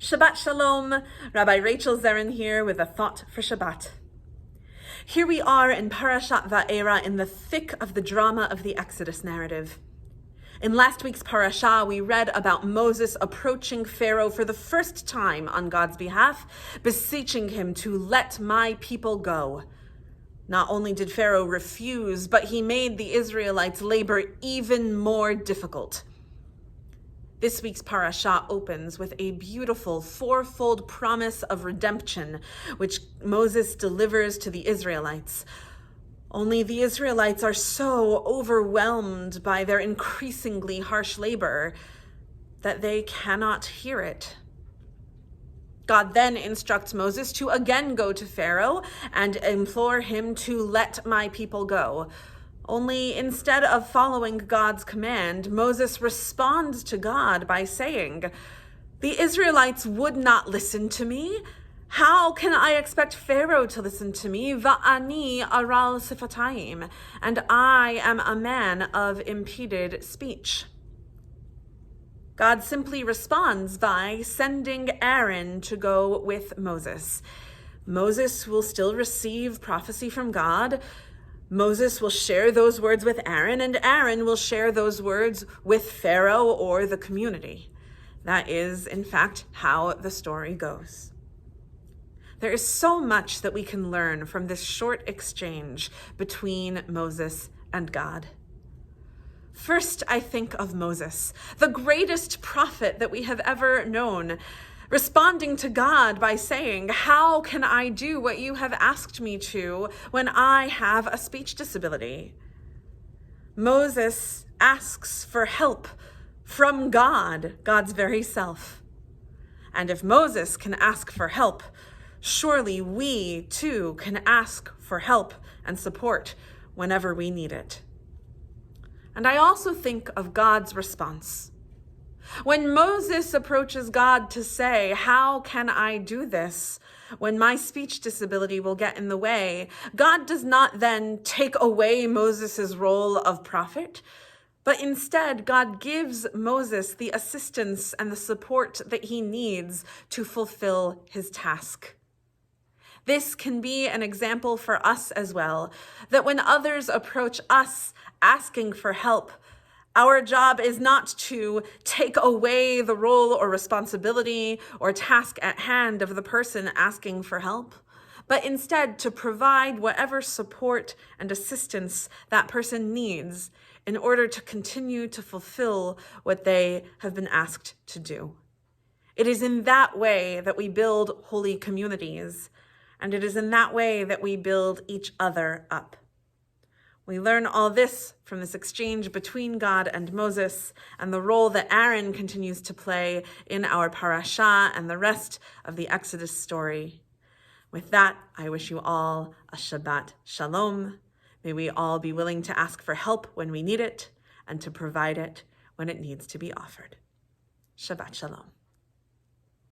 Shabbat Shalom, Rabbi Rachel Zerin here with a thought for Shabbat. Here we are in Parashat Vaera in the thick of the drama of the Exodus narrative. In last week's parasha, we read about Moses approaching Pharaoh for the first time on God's behalf, beseeching him to let my people go. Not only did Pharaoh refuse, but he made the Israelites' labor even more difficult. This week's parasha opens with a beautiful fourfold promise of redemption, which Moses delivers to the Israelites. Only the Israelites are so overwhelmed by their increasingly harsh labor that they cannot hear it. God then instructs Moses to again go to Pharaoh and implore him to let my people go. Only instead of following God's command, Moses responds to God by saying, "The Israelites would not listen to me. How can I expect Pharaoh to listen to me? Va'ani aral sifatayim, and I am a man of impeded speech." God simply responds by sending Aaron to go with Moses. Moses will still receive prophecy from God. Moses will share those words with Aaron, and Aaron will share those words with Pharaoh or the community. That is, in fact, how the story goes. There is so much that we can learn from this short exchange between Moses and God. First, I think of Moses, the greatest prophet that we have ever known, responding to God by saying, "How can I do what you have asked me to when I have a speech disability?" Moses asks for help from God, God's very self. And if Moses can ask for help, surely we too can ask for help and support whenever we need it. And I also think of God's response. When Moses approaches God to say, "How can I do this when my speech disability will get in the way?" God does not then take away Moses' role of prophet, but instead God gives Moses the assistance and the support that he needs to fulfill his task. This can be an example for us as well, that when others approach us asking for help, our job is not to take away the role or responsibility or task at hand of the person asking for help, but instead to provide whatever support and assistance that person needs in order to continue to fulfill what they have been asked to do. It is in that way that we build holy communities, and it is in that way that we build each other up. We learn all this from this exchange between God and Moses and the role that Aaron continues to play in our parasha and the rest of the Exodus story. With that, I wish you all a Shabbat Shalom. May we all be willing to ask for help when we need it and to provide it when it needs to be offered. Shabbat Shalom.